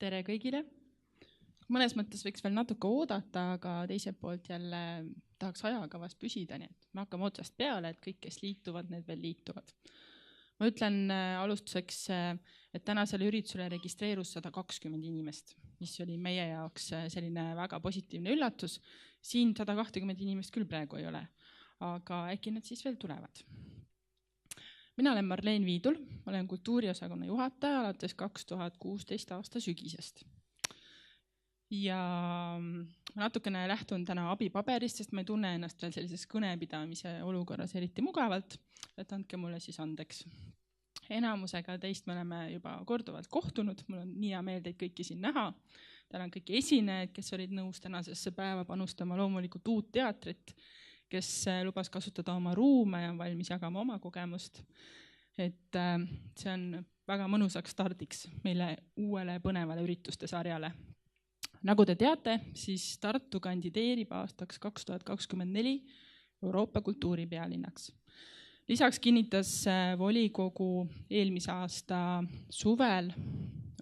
Tere kõigile! Mõnes mõttes võiks veel natuke oodata, aga teiselt poolt jälle tahaks ajakavas püsida, nii et me hakkame otsast peale, et kõik, kes liituvad, need veel liituvad. Ma ütlen alustuseks, et tänasele üritusele registreerus 120 inimest, mis oli meie jaoks selline väga positiivne üllatus. Siin 120 inimest küll praegu ei ole, aga äkki nad siis veel tulevad. Mina olen Marleen Viidul, olen kultuuriosakonna juhataja alates 2016 aasta sügisest. Ja ma natukene lähtun täna abipaberist, sest ma ei tunne ennast veel sellises kõnepidamise olukorras eriti mugavalt, et andke mulle siis andeks. Enamusega teist me oleme juba korduvalt kohtunud, mul on nii hea meel teid kõiki siin näha. Tänan kõiki esinejaid, kes olid nõus tänasesse päeva panustama loomulikult uut teatrit, kes lubas kasutada oma ruume ja on valmis jagama oma kogemust. Et see on väga mõnusaks stardiks meile uuele põnevale ürituste sarjale. Nagu te teate, siis Tartu kandideerib aastaks 2024 Euroopa kultuuripealinnaks. Lisaks kinnitas volikogu eelmise aasta suvel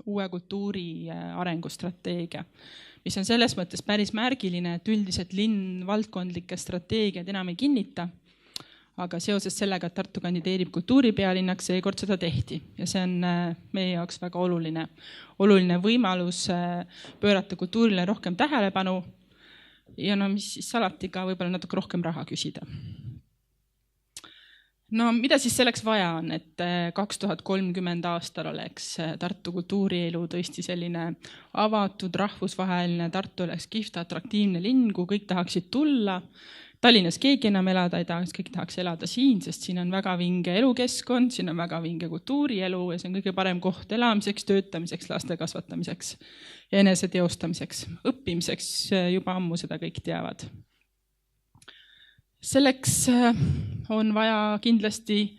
uue kultuuri arengustrateegia, mis on selles mõttes päris märgiline, et üldiselt linn valdkondlikke strateegiaid enam ei kinnita, aga seoses sellega, et Tartu kandideerib kultuuripealinnaks, seekord seda tehti. Ja see on meie jaoks väga oluline võimalus pöörata kultuurile rohkem tähelepanu ja mis siis alati ka võib-olla natuke rohkem raha küsida. No mida siis selleks vaja on, et 2030 aastal oleks Tartu kultuurielu tõesti selline avatud, rahvusvaheline, Tartu oleks kihvt, atraktiivne linn, kui kõik tahaksid tulla. Tallinnas keegi enam elada ei tahaks, kõik tahaks elada siin, sest siin on väga vinge elukeskkond, siin on väga vinge kultuurielu ja see on kõige parem koht elamiseks, töötamiseks, laste kasvatamiseks ja enese teostamiseks. Õppimiseks juba ammu seda kõik teavad. Selleks on vaja kindlasti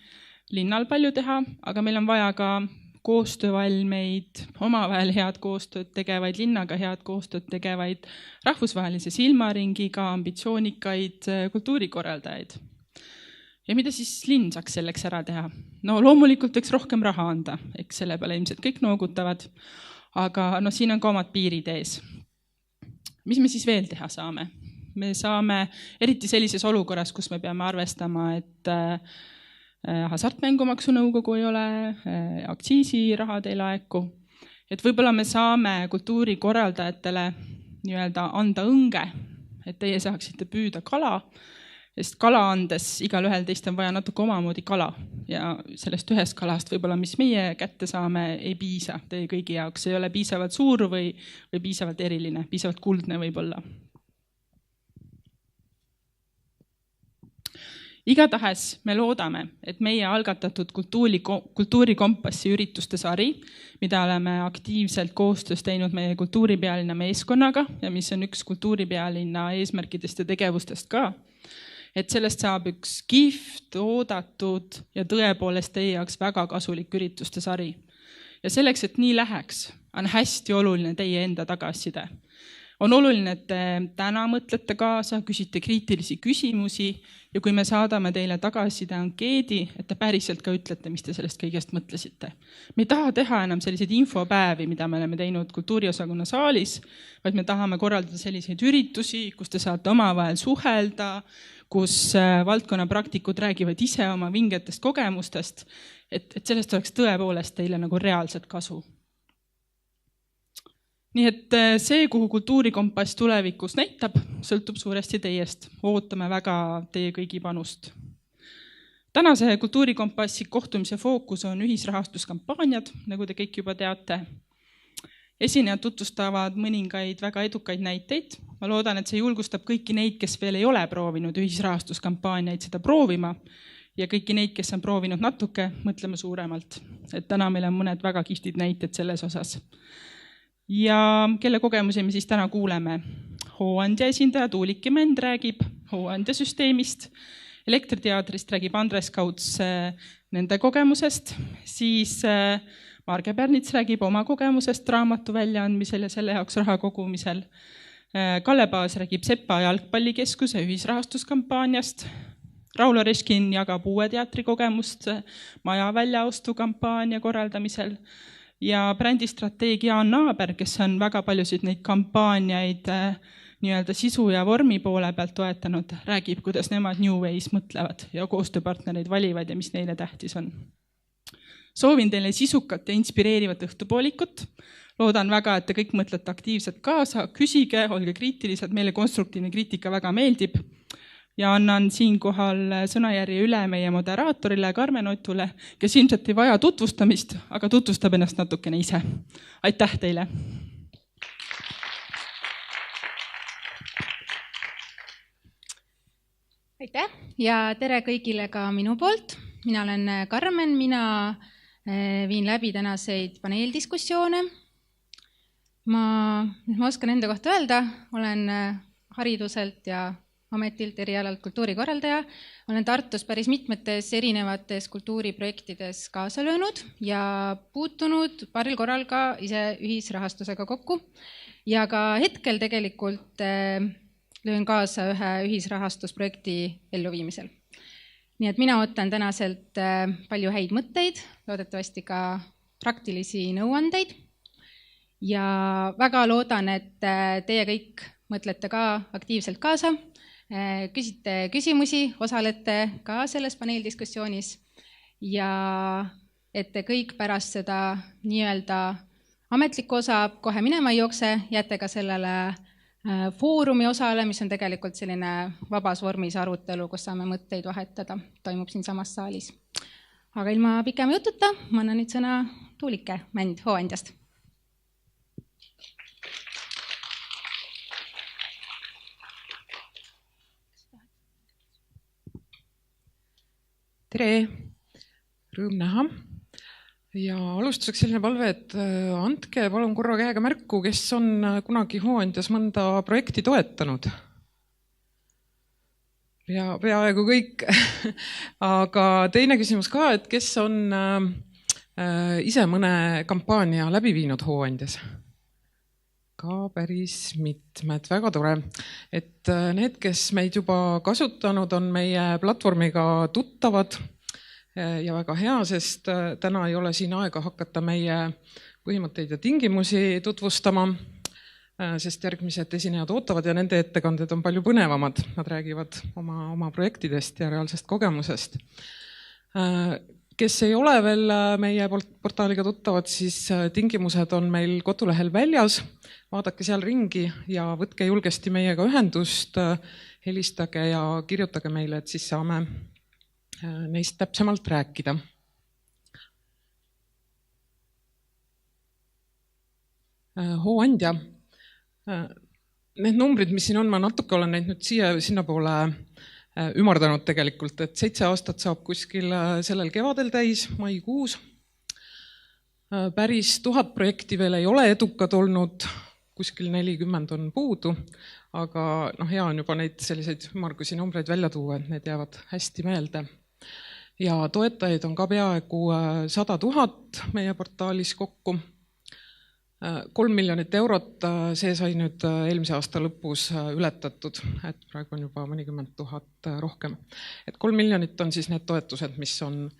linnal palju teha, aga meil on vaja ka koostöövalmeid, omavahel head koostööd tegevaid, linnaga head koostööd tegevaid, rahvusvahelise silmaringiga ambitsioonikaid kultuurikorraldajaid. Ja mida siis linn saaks selleks ära teha? No loomulikult võiks rohkem raha anda, eks selle peale ilmselt kõik noogutavad, aga siin on ka omad piirid ees. Mis me siis veel teha saame? Me saame eriti sellises olukorras, kus me peame arvestama, et hasartmängumaksu nõukogu ei ole, aktsiisirahad ei laeku. Et võib-olla me saame kultuurikorraldajatele nii-öelda anda õnge, et teie saaksite püüda kala, sest kala andes igal ühel teist on vaja natuke omamoodi kala ja sellest ühest kalast võib-olla, mis meie kätte saame, ei piisa teie kõigi jaoks. See ei ole piisavalt suur või piisavalt eriline, piisavalt kuldne võib-olla. Igatahes me loodame, et meie algatatud kultuurikompassi ürituste sari, mida oleme aktiivselt koostöös teinud meie kultuuripealinna meeskonnaga ja mis on üks kultuuripealinna eesmärkidest ja tegevustest ka, et sellest saab üks kihvt, oodatud ja tõepoolest teie jaoks väga kasulik ürituste sari. Ja selleks, et nii läheks, on hästi oluline teie enda tagasiside. On oluline, et te täna mõtlete kaasa, küsite kriitilisi küsimusi ja kui me saadame teile tagasiside ankeedi, et te päriselt ka ütlete, mis te sellest kõigest mõtlesite. Me ei taha teha enam selliseid infopäevi, mida me oleme teinud kultuuriosakonna saalis, vaid me tahame korraldada selliseid üritusi, kus te saate omavahel suhelda, kus valdkonna praktikud räägivad ise oma vingetest kogemustest, et sellest oleks tõepoolest teile nagu reaalset kasu. Nii et see, kuhu kultuurikompass tulevikus näitab, sõltub suuresti teiest. Ootame väga teie kõigi panust. Tänase kultuurikompassi kohtumise fookus on ühisrahastuskampaaniad, nagu te kõik juba teate. Esinejad tutvustavad mõningaid väga edukaid näiteid. Ma loodan, et see julgustab kõiki neid, kes veel ei ole proovinud ühisrahastuskampaaniaid seda proovima ja kõiki neid, kes on proovinud natuke, mõtleme suuremalt. Et täna meil on mõned väga kihtid näited selles osas. Ja kelle kogemusi me siis täna kuuleme? Hooandja esindaja Tuulik Mend räägib Hooandja süsteemist, Elektriteatrist räägib Andres Kauts nende kogemusest, siis Marge Pärnits räägib oma kogemusest raamatu väljaandmisel ja selle jaoks raha kogumisel. Kalle Paas räägib Sepa jalgpallikeskuse ühisrahastuskampaaniast, Raulo Reskin jagab uue teatri kogemust maja väljaostu kampaania korraldamisel ja brändistrateeg Jaan Naaber, kes on väga paljusid neid kampaaniaid nii-öelda sisu ja vormi poole pealt toetanud, räägib, kuidas nemad New Ways mõtlevad ja koostööpartnereid valivad ja mis neile tähtis on. Soovin teile sisukat ja inspireerivat õhtupoolikut. Loodan väga, et te kõik mõtlete aktiivselt kaasa, küsige, olge kriitilised, meile konstruktiivne kriitika väga meeldib. Ja annan siinkohal sõnajärje üle meie moderaatorile Karmen Otule, kes ilmselt ei vaja tutvustamist, aga tutvustab ennast natukene ise. Aitäh teile! Aitäh ja tere kõigile ka minu poolt. Mina olen Karmen, mina viin läbi tänaseid paneeldiskussioone. Ma oskan enda kohta öelda, olen hariduselt ja ametilt erialalt kultuurikorraldaja. Olen Tartus päris mitmetes erinevates kultuuriprojektides kaasa löönud ja puutunud paaril korral ka ise ühisrahastusega kokku. Ja ka hetkel tegelikult löön kaasa ühe ühisrahastusprojekti elluviimisel. Nii et mina ootan tänaselt palju häid mõtteid, loodetavasti ka praktilisi nõuandeid. Ja väga loodan, et teie kõik mõtlete ka aktiivselt kaasa, küsite küsimusi, osalete ka selles paneeldiskussioonis ja et te kõik pärast seda nii-öelda ametlikku osa kohe minema ei jookse, jääte ka sellele foorumi osale, mis on tegelikult selline vabas vormis arutelu, kus saame mõtteid vahetada, toimub siin samas saalis. Aga ilma pikema jututa, ma annan nüüd sõna Tuulike Mänd Hooandjast. Tere, rõõm näha. Ja alustuseks selline palve, et andke palun korra käega märku, kes on kunagi Hooandjas mõnda projekti toetanud. Ja peaaegu kõik. Aga teine küsimus ka, et kes on ise mõne kampaania läbi viinud Hooandjas? Ka päris mitmed, väga tore. Et need, kes meid juba kasutanud, on meie platvormiga tuttavad ja väga hea, sest täna ei ole siin aega hakata meie põhimõtteid ja tingimusi tutvustama, sest järgmised esinejad ootavad ja nende ettekanded on palju põnevamad. Nad räägivad oma projektidest ja reaalsest kogemusest. Kes ei ole veel meie portaaliga tuttavad, siis tingimused on meil kodulehel väljas. Vaadake seal ringi ja võtke julgesti meiega ühendust, helistage ja kirjutage meile, et siis saame neist täpsemalt rääkida. Hooandja. Need numbrid, mis siin on, ma natuke olen neid nüüd sinna poole ümardanud tegelikult, et 7 aastat saab kuskil sellel kevadel täis, maikuus. Päris 1000 projekti veel ei ole edukad olnud, kuskil 40 on puudu, aga hea on juba neid selliseid ümmargusi numbreid välja tuua, et need jäävad hästi meelde. Ja toetajaid on ka peaaegu 100 000 meie portaalis kokku. 3 miljonit eurot, see sai nüüd eelmise aasta lõpus ületatud, et praegu on juba mõnikümmend 000 rohkem. Et 3 miljonit on siis need toetused, mis on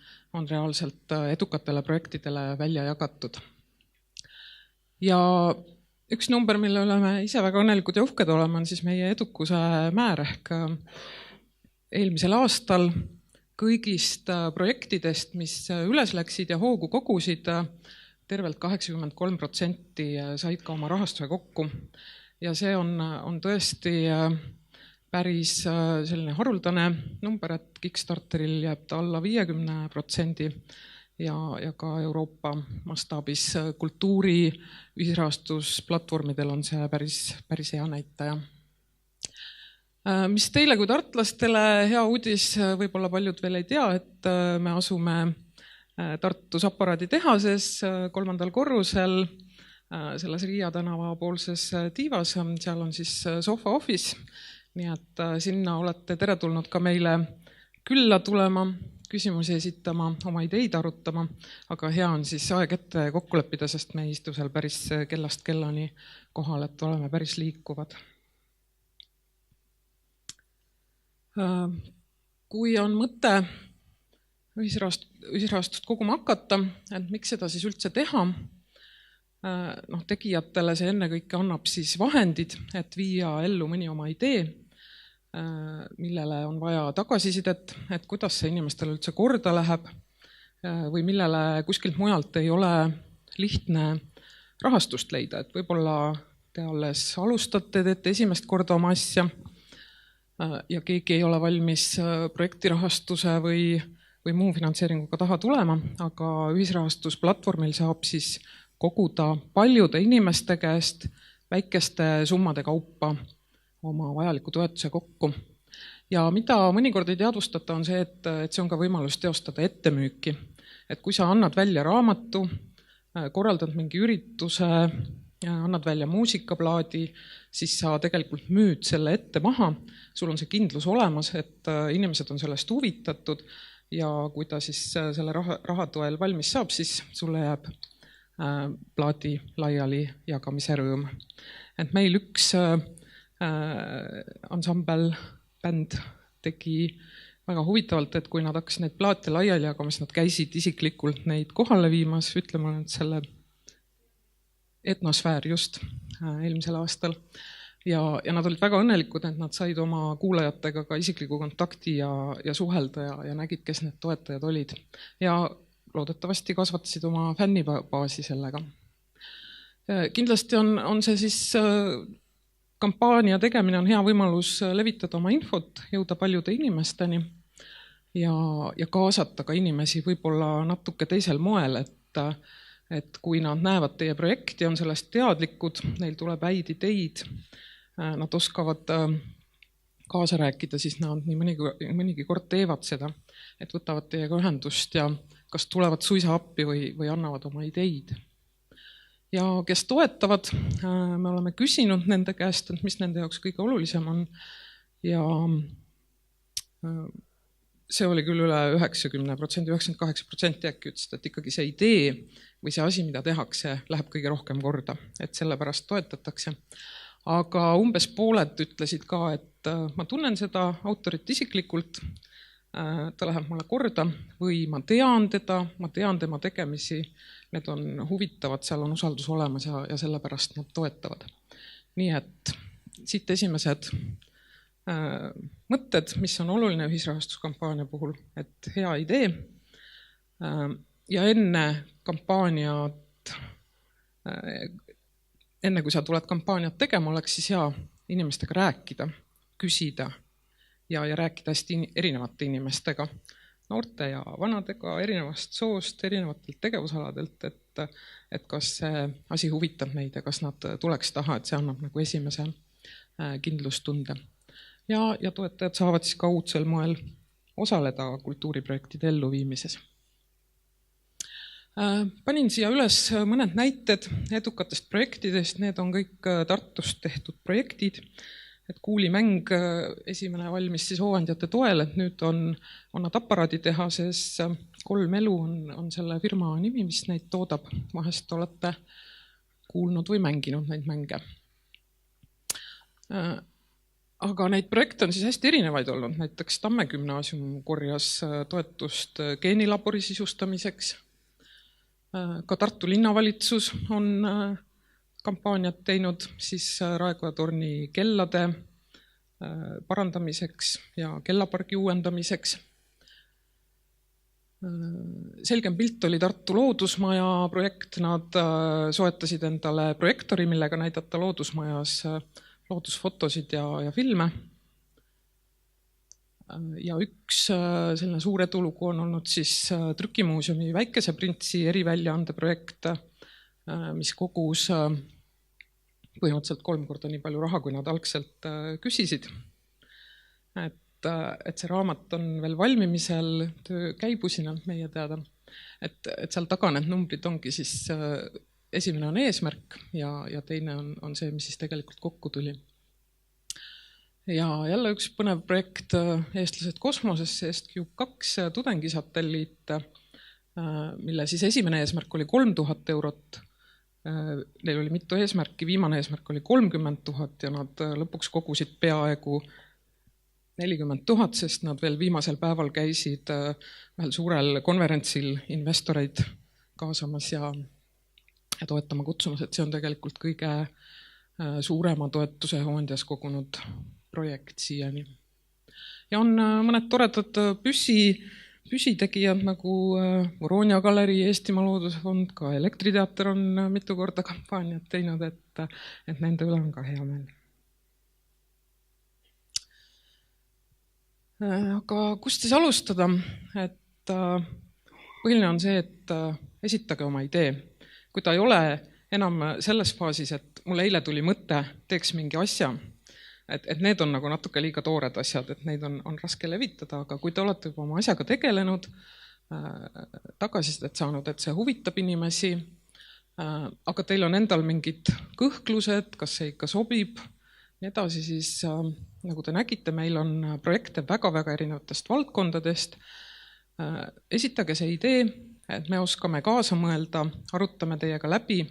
reaalselt edukatele projektidele välja jagatud. Ja üks number, mille oleme ise väga õnnelikud ja uhked olema, on siis meie edukuse määr ehk eelmisel aastal kõigist projektidest, mis üles läksid ja hoogu kogusid, tervelt 83% said ka oma rahastuse kokku. Ja see on tõesti päris selline haruldane number, et Kickstarteril jääb ta alla 50% ja ka Euroopa mastaabis kultuuri ühisrahastusplatvormidel on see päris hea näitaja. Mis teile kui tartlastele hea uudis, võib-olla paljud veel ei tea, et me asume Tartus aparaadi tehases 3. korrusel selles Riia tänava poolses tiivas, seal on siis Sofa Office, nii et sinna olete teretulnud ka meile külla tulema, küsimusi esitama, oma ideid arutama, aga hea on siis aeg ette kokku leppida, sest me ei istu seal päris kellast kellani kohal, et oleme päris liikuvad. Kui on mõte ühisrahastust koguma hakata, et miks seda siis üldse teha, tegijatele see ennekõike annab siis vahendid, et viia ellu mõni oma idee, millele on vaja tagasisidet, et kuidas see inimestele üldse korda läheb või millele kuskilt mujalt ei ole lihtne rahastust leida, et võib-olla te alles alustate, teete esimest korda oma asja ja keegi ei ole valmis projektirahastuse või muu finantseeringuga taha tulema, aga ühisrahastusplatvormil saab siis koguda paljude inimeste käest väikeste summade kaupa oma vajaliku toetuse kokku. Ja mida mõnikord ei teadvustata, on see, et see on ka võimalus teostada ettemüüki. Et kui sa annad välja raamatu, korraldad mingi ürituse, annad välja muusikaplaadi, siis sa tegelikult müüd selle ette maha. Sul on see kindlus olemas, et inimesed on sellest huvitatud ja kui ta siis selle raha toel valmis saab, siis sulle jääb plaadi laiali jagamise rõõm. Et meil üks ansambel bänd tegi väga huvitavalt, et kui nad hakkasid neid plaate laiali jagamas, nad käisid isiklikult neid kohale viimas, ütleme selle etnosfäär just eelmisel aastal. Ja nad olid väga õnnelikud, et nad said oma kuulajatega ka isikliku kontakti ja suhelda ja nägid, kes need toetajad olid. Ja loodetavasti kasvatasid oma fännibaasi sellega. Kindlasti on see siis kampaania tegemine on hea võimalus levitada oma infot, jõuda paljude inimesteni ja kaasata ka inimesi võib-olla natuke teisel moel, et kui nad näevad teie projekti, on sellest teadlikud, neil tuleb häid ideid, nad oskavad kaasa rääkida, siis nad nii mõnigi kord teevad seda, et võtavad teiega ühendust ja kas tulevad suisa appi või annavad oma ideid. Ja kes toetavad, me oleme küsinud nende käest, et mis nende jaoks kõige olulisem on ja see oli küll üle 90%, 98% äkki ütlesid, et ikkagi see idee või see asi, mida tehakse, läheb kõige rohkem korda, et sellepärast toetatakse. Aga umbes pooled ütlesid ka, et ma tunnen seda autorit isiklikult, ta läheb mulle korda või ma tean teda, ma tean tema tegemisi, need on huvitavad, seal on usaldus olemas ja sellepärast nad toetavad. Nii et siit esimesed mõtted, mis on oluline ühisrahastuskampaania puhul, et hea idee ja enne kampaaniat, enne kui sa tuled kampaaniat tegema, oleks siis hea inimestega rääkida, küsida ja rääkida hästi erinevate inimestega, noorte ja vanadega, erinevast soost, erinevatelt tegevusaladelt, et kas see asi huvitab neid ja kas nad tuleks taha, et see annab nagu esimese kindlustunde. Ja toetajad saavad siis ka uudsel moel osaleda kultuuriprojektide elluviimises. Panin siia üles mõned näited edukatest projektidest, need on kõik Tartust tehtud projektid. Et kuulimäng esimene valmis siis Hoovandjate toel, et nüüd on nad aparaaditehases, 3 elu on selle firma nimi, mis neid toodab. Vahest olete kuulnud või mänginud neid mänge. Aga neid projekte on siis hästi erinevaid olnud. Näiteks Tamme gümnaasium korjas toetust geenilabori sisustamiseks. Ka Tartu linnavalitsus on kampaaniat teinud siis Raekoja torni kellade parandamiseks ja kellapargi uuendamiseks. Selgem pilt oli Tartu loodusmaja projekt, nad soetasid endale projektori, millega näidata loodusmajas loodusfotosid ja filme. Ja üks selline suur edulugu on olnud siis Trükimuuseumi Väikese printsi eriväljaande projekt, mis kogus põhimõtteliselt 3 korda nii palju raha, kui nad algselt küsisid. Et see raamat on veel valmimisel, töö käibusina meie teada. Et seal taga need numbrid ongi siis, esimene on eesmärk ja teine on see, mis siis tegelikult kokku tuli. Ja jälle üks põnev projekt Eestlased kosmosesse, EstCube 2 tudengisatelliit, mille siis esimene eesmärk oli 3000 eurot. Neil oli mitu eesmärki, viimane eesmärk oli 30 000 ja nad lõpuks kogusid peaaegu 40 000, sest nad veel viimasel päeval käisid ühel suurel konverentsil investoreid kaasamas ja ja toetama kutsumas, et see on tegelikult kõige suurema toetuse Hooandjas kogunud projekt siiani. Ja on mõned toredad püsitegijad nagu Voronia galerii, Eestimaa Loodusfond, ka Elektriteater on mitu korda kampaaniat teinud, et nende üle on ka hea meel. Aga kust siis alustada? Et põhiline on see, et esitage oma idee. Kui ta ei ole enam selles faasis, et mul eile tuli mõte, teeks mingi asja, et need on nagu natuke liiga toored asjad, et neid on raske levitada, aga kui te olete juba oma asjaga tegelenud, tagasisidet saanud, et see huvitab inimesi, aga teil on endal mingid kõhklused, kas see ikka sobib, nii edasi, siis nagu te nägite, meil on projekte väga-väga erinevatest valdkondadest. Esitage see idee, et me oskame kaasa mõelda, arutame teiega läbi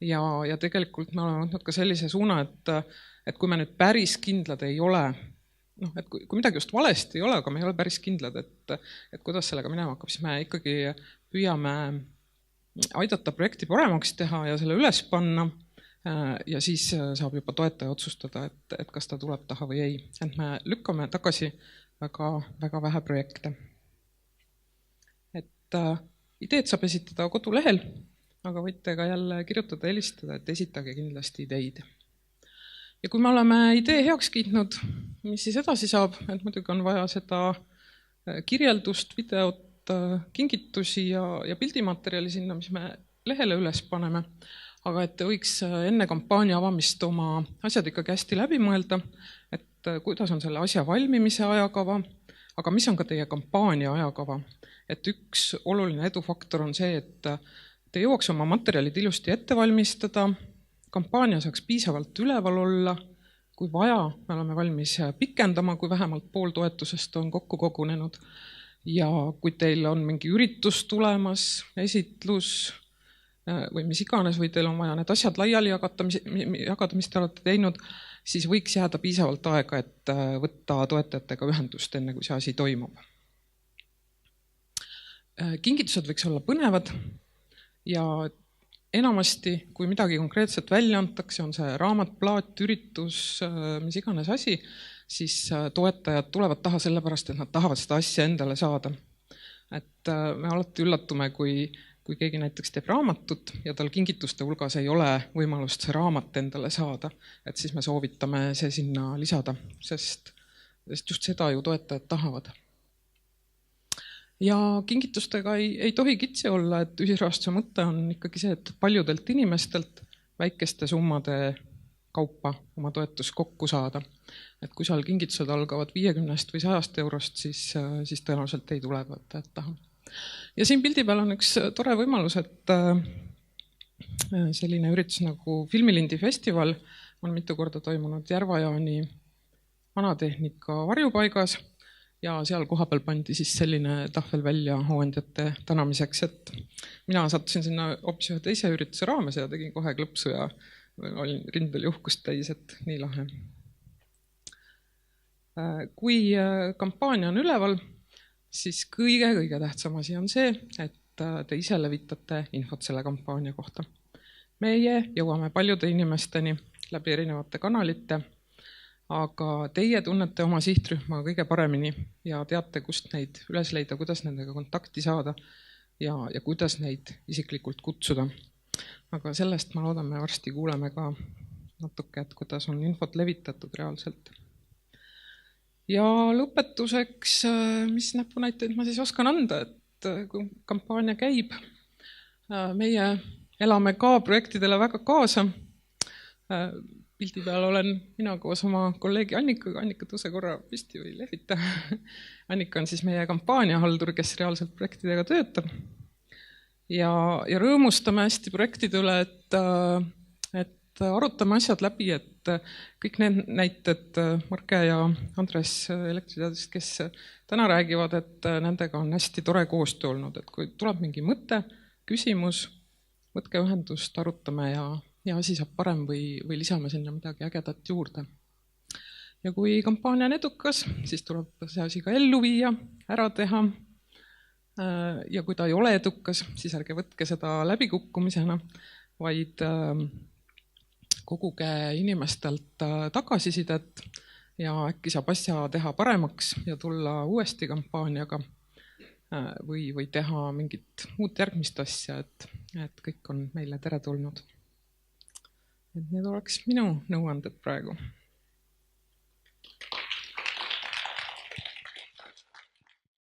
ja tegelikult me oleme võtnud ka sellise suuna, et kui me nüüd päris kindlad ei ole, et kui midagi just valesti ei ole, aga me ei ole päris kindlad, et kuidas sellega minema hakkab, siis me ikkagi püüame aidata projekti paremaks teha ja selle üles panna ja siis saab juba toetaja otsustada, et kas ta tuleb taha või ei. Et me lükkame tagasi väga, väga vähe projekte. Et ideed saab esitada kodulehel, aga võite ka jälle kirjutada, helistada, et esitage kindlasti ideid. Ja kui me oleme idee heaks kiitnud, mis siis edasi saab, et muidugi on vaja seda kirjeldust, videot, kingitusi ja pildimaterjali sinna, mis me lehele üles paneme, aga et võiks enne kampaania avamist oma asjad ikkagi hästi läbi mõelda, et kuidas on selle asja valmimise ajakava, aga mis on ka teie kampaania ajakava. Et üks oluline edufaktor on see, et te jõuaks oma materjalid ilusti ette valmistada, kampaania saaks piisavalt üleval olla, kui vaja, me oleme valmis pikendama, kui vähemalt pool toetusest on kokku kogunenud. Ja kui teil on mingi üritus tulemas, esitlus või mis iganes, või teil on vaja need asjad laiali jagada, mis te olete teinud, siis võiks jääda piisavalt aega, et võtta toetajatega ühendust, enne kui see asi toimub. Kingitused võiks olla põnevad ja enamasti, kui midagi konkreetselt välja antakse, on see raamat, plaat, üritus, mis iganes asi, siis toetajad tulevad taha sellepärast, et nad tahavad seda asja endale saada. Et me alati üllatume, kui keegi näiteks teeb raamatut ja tal kingituste hulgas ei ole võimalust see raamat endale saada, et siis me soovitame see sinna lisada, sest just seda ju toetajad tahavad. Ja kingitustega ei tohi kitsi olla, et ühisrahastuse mõte on ikkagi see, et paljudelt inimestelt väikeste summade kaupa oma toetus kokku saada. Et kui seal kingitused algavad 50 või 100 eurost, siis tõenäoliselt ei tule toetajad taha. Ja siin pildi peal on üks tore võimalus, et selline üritus nagu Filmilindi festival on mitu korda toimunud Järva-Jaani vanatehnika varjupaigas ja seal kohapeal pandi siis selline tahvel välja hooandjate tänamiseks, et mina sattusin sinna hoopis ühe teise ürituse raames ja tegin kohe klõpsu ja olin rindel uhkust täis, et nii lahe. Kui kampaania on üleval, siis kõige tähtsam asi on see, et te ise levitate infot selle kampaania kohta. Meie jõuame paljude inimesteni läbi erinevate kanalite, aga teie tunnete oma sihtrühma kõige paremini ja teate, kust neid üles leida, kuidas nendega kontakti saada ja kuidas neid isiklikult kutsuda. Aga sellest ma loodan, me varsti kuuleme ka natuke, et kuidas on infot levitatud reaalselt. Ja lõpetuseks, mis näpunäiteid ma siis oskan anda, et kui kampaania käib, meie elame ka projektidele väga kaasa. Pildi peal olen mina koos oma kolleegi Annikaga. Annika, tõuse korra püsti või lehvita. Annika on siis meie kampaaniahaldur, kes reaalselt projektidega töötab. Ja rõõmustame hästi projektide üle, et arutame asjad läbi, et kõik need näited Marke ja Andres Elektriteadusest, kes täna räägivad, et nendega on hästi tore koostöö olnud, et kui tuleb mingi mõte, küsimus, võtke ühendust, arutame ja asi saab parem või lisame sinna midagi ägedat juurde. Ja kui kampaania on edukas, siis tuleb see asi ka ellu viia, ära teha. Ja kui ta ei ole edukas, siis ärge võtke seda läbikukkumisena, vaid koguge inimestelt tagasisidet ja äkki saab asja teha paremaks ja tulla uuesti kampaaniaga või teha mingit uut järgmist asja, et kõik on meile teretulnud. Et need oleks minu nõuanded praegu.